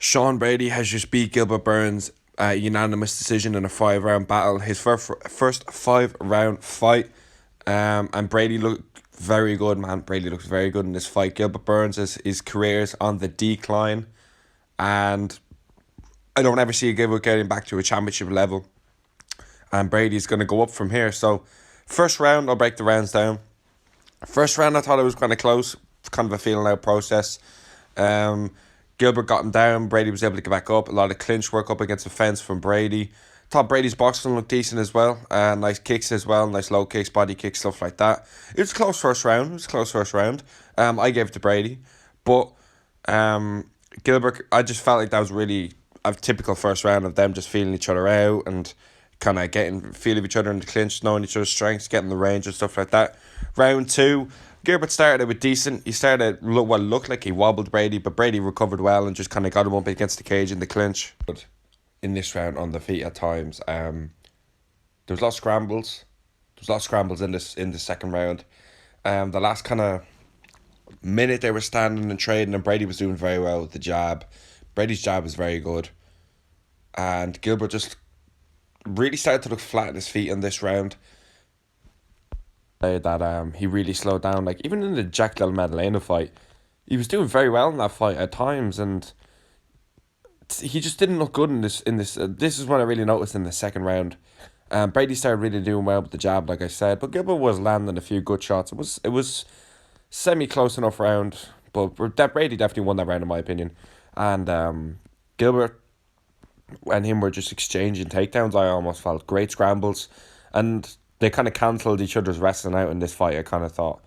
Sean Brady has just beat Gilbert Burns unanimous decision in a 5 round battle. His first 5 round fight. And Brady looked very good, man. Brady looks very good in this fight. Gilbert Burns his career is on the decline, and I don't ever see Gilbert getting back to a championship level. And Brady's gonna go up from here. So, first round, I'll break the rounds down. First round, I thought it was kind of close. It's kind of a feeling out process. Um, Gilbert got him down. Brady was able to get back up. A lot of clinch work up against the fence from Brady. Thought Brady's boxing looked decent as well. Nice kicks as well. Nice low kicks, body kicks, stuff like that. It was a close first round. I gave it to Brady. But Gilbert, I just felt like that was really a typical first round of them just feeling each other out and kind of getting feel of each other in the clinch, knowing each other's strengths, getting the range and stuff like that. Round two, Gilbert started with decent. He started looked like he wobbled Brady, but Brady recovered well and just kind of got him up against the cage in the clinch. But in this round on the feet at times, there was a lot of scrambles. There was a lot of scrambles in the second round. The last kind of minute they were standing and trading, and Brady was doing very well with the jab. Brady's jab was very good, and Gilbert just really started to look flat in his feet in this round. That he really slowed down. Like even in the Jack Del Maddalena fight, he was doing very well in that fight at times, and he just didn't look good in this. This is what I really noticed in the second round. Brady started really doing well with the jab, like I said, but Gilbert was landing a few good shots. It was semi close enough round, but Brady definitely won that round in my opinion. And Gilbert and him were just exchanging takedowns. I almost felt great scrambles, and they kind of cancelled each other's wrestling out in this fight. I kind of thought.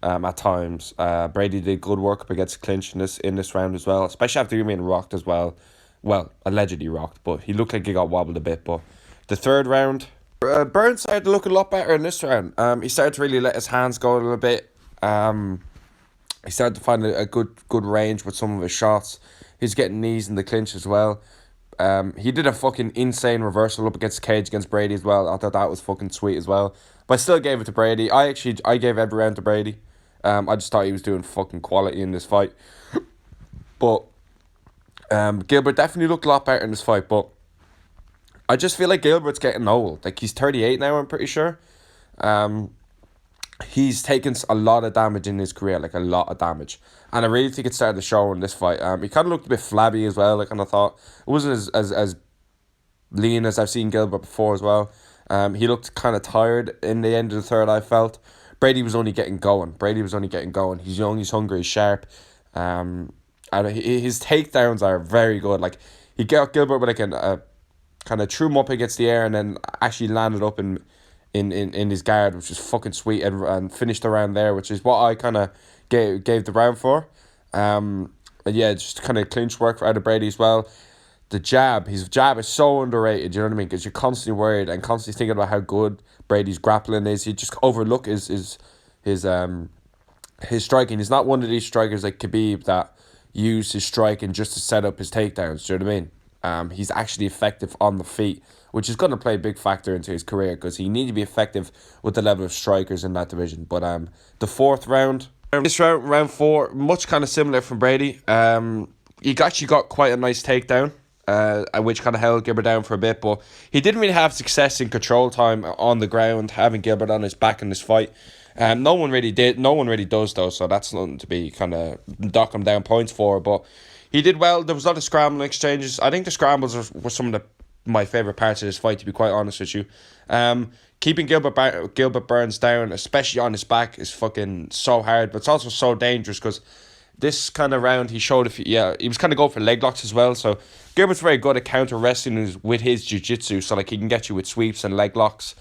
At times, Brady did good work up against clinch in this round as well, especially after being rocked as well. Well, allegedly rocked, but he looked like he got wobbled a bit. But the third round, Burns started to look a lot better in this round. He started to really let his hands go a little bit. He started to find a good range with some of his shots. He's getting knees in the clinch as well. He did a fucking insane reversal up against the cage against Brady as well. I thought that was fucking sweet as well. But I still gave it to Brady. I gave every round to Brady. I just thought he was doing fucking quality in this fight. But Gilbert definitely looked a lot better in this fight. But I just feel like Gilbert's getting old. Like he's 38 now, I'm pretty sure. He's taken a lot of damage in his career, like a lot of damage. And I really think it started to show in this fight. He kind of looked a bit flabby as well. I kind of thought it wasn't as lean as I've seen Gilbert before as well. He looked kind of tired in the end of the third, I felt. Brady was only getting going. He's young, he's hungry, he's sharp. And his takedowns are very good. Like, he got Gilbert with like a kind of threw him up against the air and then actually landed up in his guard, which is fucking sweet, and finished the round there, which is what I kind of gave the round for. And yeah, just kind of clinch work out of Brady as well. His jab is so underrated, you know what I mean? Because you're constantly worried and constantly thinking about how good Brady's grappling is. You just overlook his striking. He's not one of these strikers like Khabib that use his striking just to set up his takedowns, do you know what I mean? He's actually effective on the feet, which is going to play a big factor into his career because he needs to be effective with the level of strikers in that division. But the fourth round, round four, much kind of similar from Brady. He actually got quite a nice takedown, which kind of held Gilbert down for a bit, but he didn't really have success in control time on the ground, having Gilbert on his back in this fight. No one really did. No one really does though, so that's nothing to be kind of dock him down points for. But he did well. There was a lot of scrambling exchanges. I think the scrambles were some of my favourite parts of this fight, to be quite honest with you. Keeping Gilbert Burns down, especially on his back, is fucking so hard, but it's also so dangerous because this kind of round he showed he was kind of going for leg locks as well. So Gilbert's very good at counter wrestling with his jiu-jitsu, so like he can get you with sweeps and leg locks.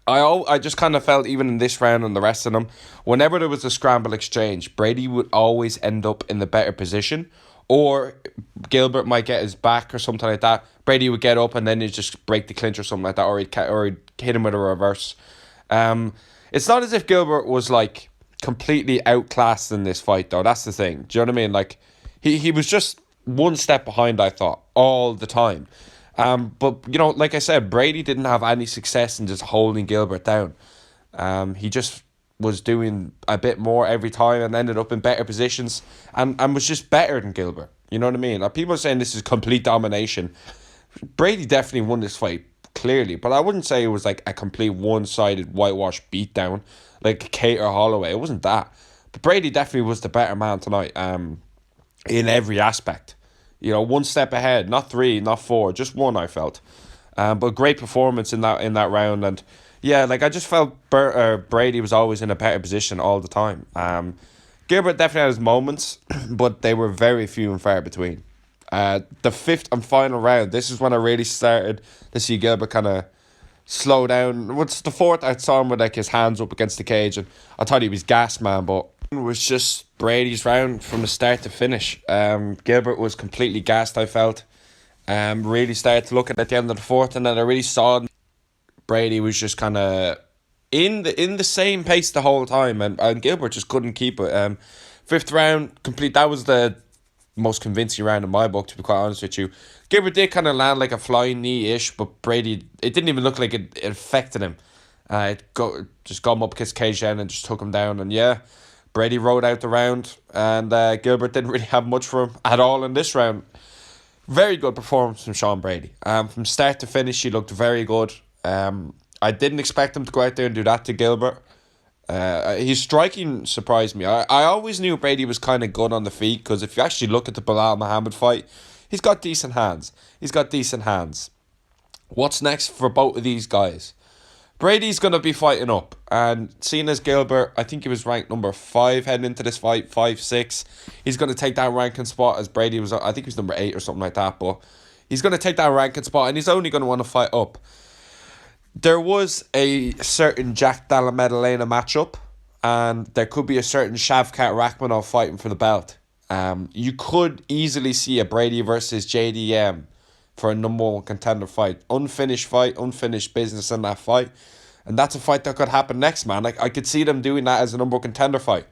I just kind of felt even in this round and the rest of them, whenever there was a scramble exchange, Brady would always end up in the better position, or Gilbert might get his back or something like that. Brady would get up and then he'd just break the clinch or something like that, or he'd hit him with a reverse. It's not as if Gilbert was like completely outclassed in this fight though. That's the thing. Do you know what I mean? Like he was just one step behind, I thought, all the time. But you know, like I said, Brady didn't have any success in just holding Gilbert down. He just was doing a bit more every time and ended up in better positions and was just better than Gilbert. You know what I mean? Like, people are saying this is complete domination. Brady definitely won this fight, clearly, but I wouldn't say it was like a complete one-sided whitewash beatdown like Kate or Holloway. It wasn't that. But Brady definitely was the better man tonight, in every aspect. You know, one step ahead, not three, not four, just one, I felt. But great performance in that round, and yeah, like I just felt Brady was always in a better position all the time. Gilbert definitely had his moments, but they were very few and far between. The fifth and final round, this is when I really started to see Gilbert kind of slow down. What's the fourth? I saw him with like his hands up against the cage, and I thought he was gas man, but it was just Brady's round from the start to finish. Gilbert was completely gassed, I felt. Really started to look at the end of the fourth, and then I really saw Brady was just kind of in the same pace the whole time, and Gilbert just couldn't keep it. Fifth round complete. That was the most convincing round in my book, to be quite honest with you. Gilbert did kind of land like a flying knee-ish, but Brady, it didn't even look like it affected him. Just got him up against cage end and just took him down, and yeah, Brady rode out the round, and Gilbert didn't really have much for him at all in this round. Very good performance from Sean Brady. From start to finish, he looked very good. I didn't expect him to go out there and do that to Gilbert. His striking surprised me. I always knew Brady was kind of good on the feet, because if you actually look at the Bilal Muhammad fight, he's got decent hands. What's next for both of these guys? Brady's going to be fighting up, and seeing as Gilbert, I think he was ranked number 5 heading into this fight, 5, 6. He's going to take that ranking spot, as Brady was, I think he was number 8 or something like that, but he's going to take that ranking spot, and he's only going to want to fight up. There was a certain Jack Dalla Maddalena matchup, and there could be a certain Shavkat Rakhmonov fighting for the belt. You could easily see a Brady versus JDM for a number one contender fight. Unfinished fight, unfinished business in that fight. And that's a fight that could happen next, man. I could see them doing that as a number one contender fight.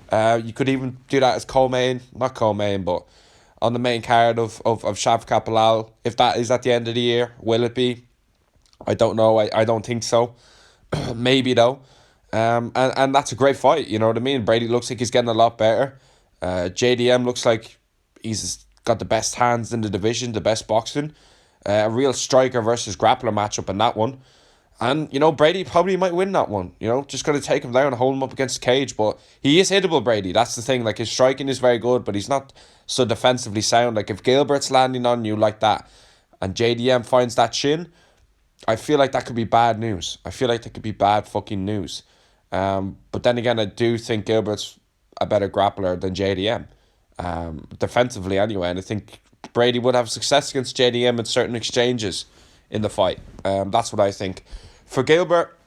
You could even do that as co-main, not co-main, but on the main card of Shavkat Bilal. If that is at the end of the year, will it be? I don't know. I don't think so. Maybe though. And that's a great fight, you know what I mean? Brady looks like he's getting a lot better. JDM looks like he's got the best hands in the division, the best boxing. A real striker versus grappler matchup in that one. And, you know, Brady probably might win that one. You know, just going to take him down and hold him up against the cage. But he is hittable, Brady. That's the thing. Like, his striking is very good, but he's not so defensively sound. Like, if Gilbert's landing on you like that and JDM finds that shin, I feel like that could be bad news. I feel like that could be bad fucking news. But then again, I do think Gilbert's a better grappler than JDM. Defensively anyway, and I think Brady would have success against JDM in certain exchanges in the fight. That's what I think. For Gilbert,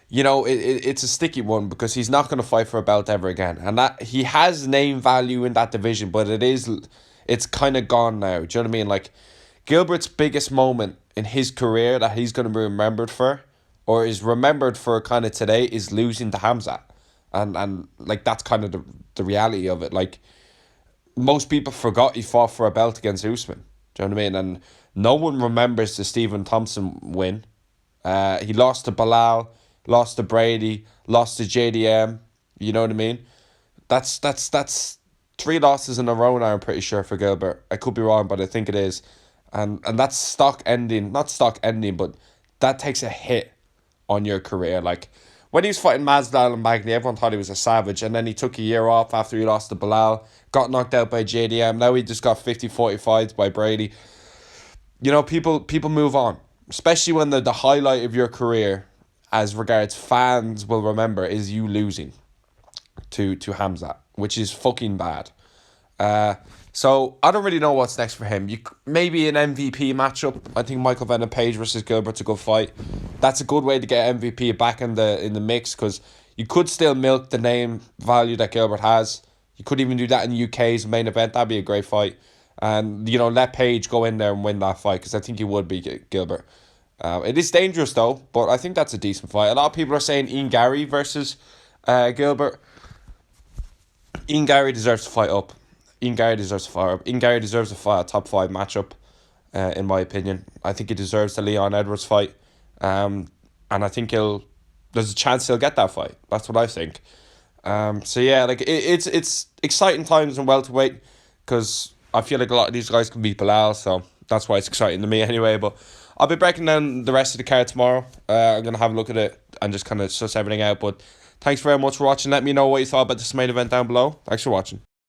you know, it's a sticky one because he's not going to fight for a belt ever again, and that he has name value in that division, but it's kind of gone now. Do you know what I mean? Like, Gilbert's biggest moment in his career that he's going to be remembered for, or is remembered for kind of today, is losing to Hamzat. And like, that's kind of the reality of it. Like, most people forgot he fought for a belt against Usman. Do you know what I mean? And no one remembers the Stephen Thompson win. He lost to Bilal, lost to Brady, lost to JDM. You know what I mean? That's 3 losses in a row now, I'm pretty sure, for Gilbert. I could be wrong, but I think it is. And that's stock ending. Not stock ending, but that takes a hit on your career. Like, when he was fighting Masvidal and Magny, everyone thought he was a savage, and then he took a year off after he lost to Bilal, got knocked out by JDM. Now he just got 50-40 fights by Brady. You know, people move on, especially when the highlight of your career, as regards fans will remember, is you losing to Hamzat, which is fucking bad. So I don't really know what's next for him. Maybe an MVP matchup. I think Michael Venom Page versus Gilbert's a good fight. That's a good way to get MVP back in the mix, because you could still milk the name value that Gilbert has. You could even do that in UK's main event. That'd be a great fight. And, you know, let Page go in there and win that fight, because I think he would beat Gilbert. It is dangerous though, but I think that's a decent fight. A lot of people are saying Ian Gary versus Gilbert. Ian Gary deserves to fight up. Ian Gary deserves a fight, a top 5 matchup, in my opinion. I think he deserves the Leon Edwards fight. And I think he'll there's a chance he'll get that fight. That's what I think. So yeah, like it's exciting times in welterweight because I feel like a lot of these guys can beat Bilal, so that's why it's exciting to me anyway. But I'll be breaking down the rest of the card tomorrow. I'm gonna have a look at it and just kind of suss everything out. But thanks very much for watching. Let me know what you thought about this main event down below. Thanks for watching.